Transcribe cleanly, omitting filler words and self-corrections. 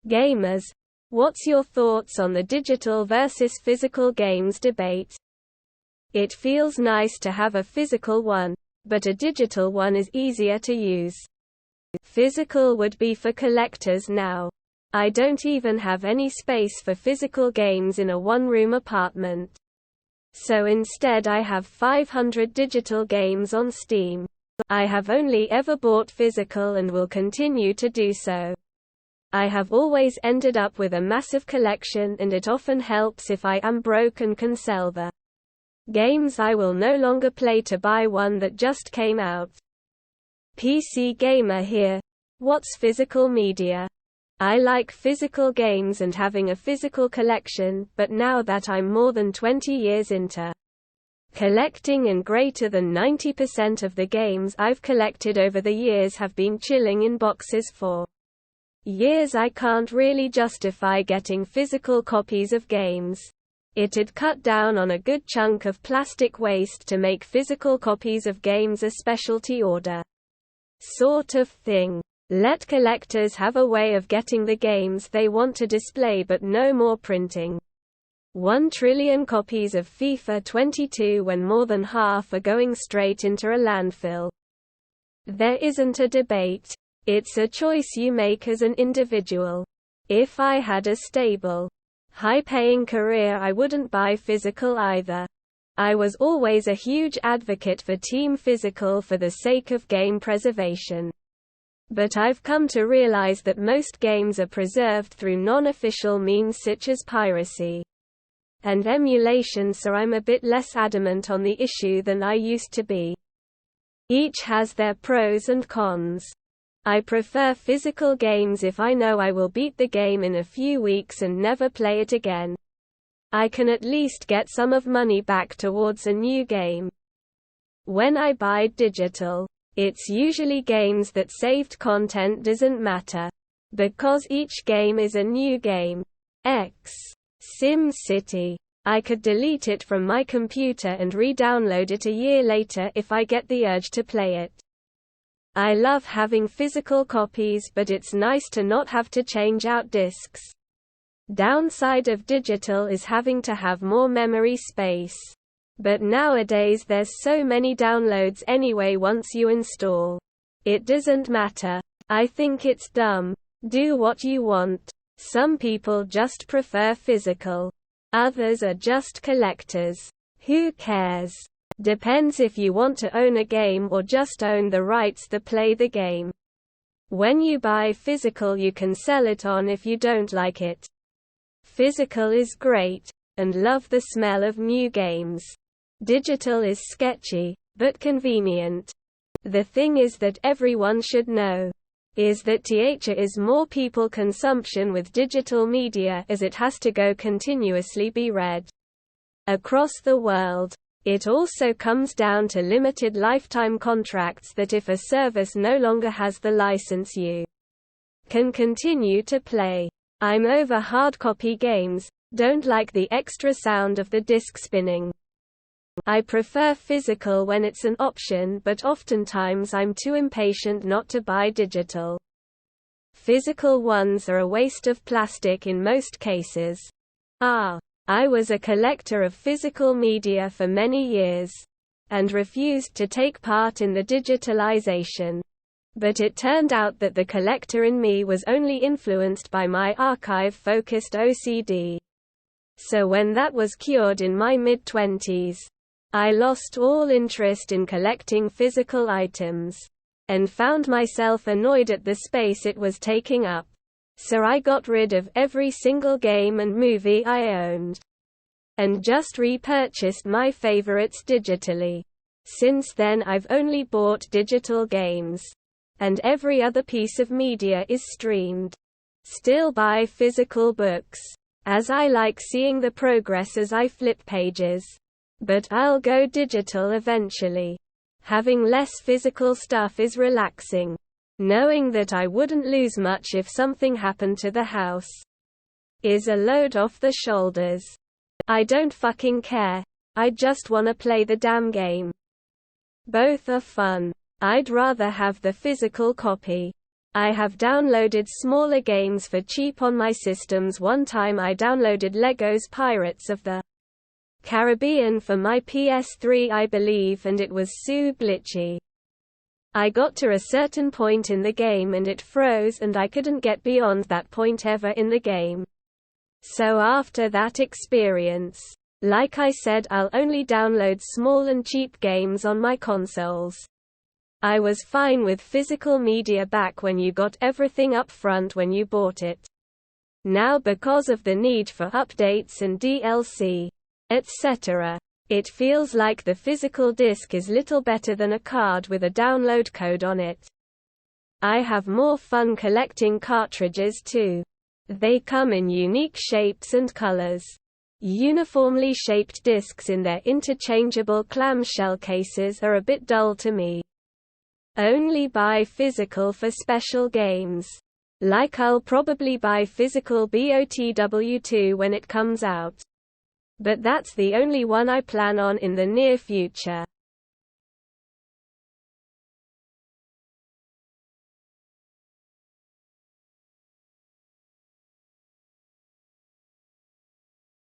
Gamers, what's your thoughts on the digital versus physical games debate? It feels nice to have a physical one, but a digital one is easier to use. Physical would be for collectors now. I don't even have any space for physical games in a one-room apartment. So instead I have 500 digital games on Steam. I have only ever bought physical and will continue to do so. I have always ended up with a massive collection, and it often helps if I am broke and can sell the games I will no longer play to buy one that just came out. PC gamer here. What's physical media? I like physical games and having a physical collection, but now that I'm more than 20 years into collecting and greater than 90% of the games I've collected over the years have been chilling in boxes for years, I can't really justify getting physical copies of games. It'd cut down on a good chunk of plastic waste to make physical copies of games a specialty order sort of thing. Let collectors have a way of getting the games they want to display, but no more printing 1 trillion copies of FIFA 22 when more than half are going straight into a landfill. There isn't a debate. It's a choice you make as an individual. If I had a stable, high-paying career, I wouldn't buy physical either. I was always a huge advocate for team physical for the sake of game preservation. But I've come to realize that most games are preserved through non-official means such as piracy and emulation, so I'm a bit less adamant on the issue than I used to be. Each has their pros and cons. I prefer physical games if I know I will beat the game in a few weeks and never play it again. I can at least get some of money back towards a new game. When I buy digital, it's usually games that saved content doesn't matter, because each game is a new game. SimCity. I could delete it from my computer and re-download it a year later if I get the urge to play it. I love having physical copies, but it's nice to not have to change out discs. Downside of digital is having to have more memory space. But nowadays there's so many downloads anyway once you install. It doesn't matter. I think it's dumb. Do what you want. Some people just prefer physical. Others are just collectors. Who cares? Depends if you want to own a game or just own the rights to play the game. When you buy physical, you can sell it on if you don't like it. Physical is great, and love the smell of new games. Digital is sketchy, but convenient. The thing is that everyone should know is that there is more people consumption with digital media, as it has to go continuously be read across the world. It also comes down to limited lifetime contracts that if a service no longer has the license, you can continue to play. I'm over hard copy games, don't like the extra sound of the disc spinning. I prefer physical when it's an option, but oftentimes I'm too impatient not to buy digital. Physical ones are a waste of plastic in most cases. I was a collector of physical media for many years, and refused to take part in the digitalization. But it turned out that the collector in me was only influenced by my archive-focused OCD. So when that was cured in my mid-20s, I lost all interest in collecting physical items, and found myself annoyed at the space it was taking up. So I got rid of every single game and movie I owned, and just repurchased my favorites digitally. Since then I've only bought digital games, and every other piece of media is streamed. Still buy physical books, as I like seeing the progress as I flip pages. But I'll go digital eventually. Having less physical stuff is relaxing, knowing that I wouldn't lose much if something happened to the house is a load off the shoulders. I don't fucking care. I just wanna play the damn game. Both are fun. I'd rather have the physical copy. I have downloaded smaller games for cheap on my systems. One time I downloaded LEGO's Pirates of the Caribbean for my PS3 I believe, and it was so glitchy. I got to a certain point in the game and it froze and I couldn't get beyond that point ever in the game. So after that experience, like I said, I'll only download small and cheap games on my consoles. I was fine with physical media back when you got everything up front when you bought it. Now because of the need for updates and DLC, etc., it feels like the physical disc is little better than a card with a download code on it. I have more fun collecting cartridges too. They come in unique shapes and colors. Uniformly shaped discs in their interchangeable clamshell cases are a bit dull to me. Only buy physical for special games. Like I'll probably buy physical BOTW2 when it comes out. But that's the only one I plan on in the near future.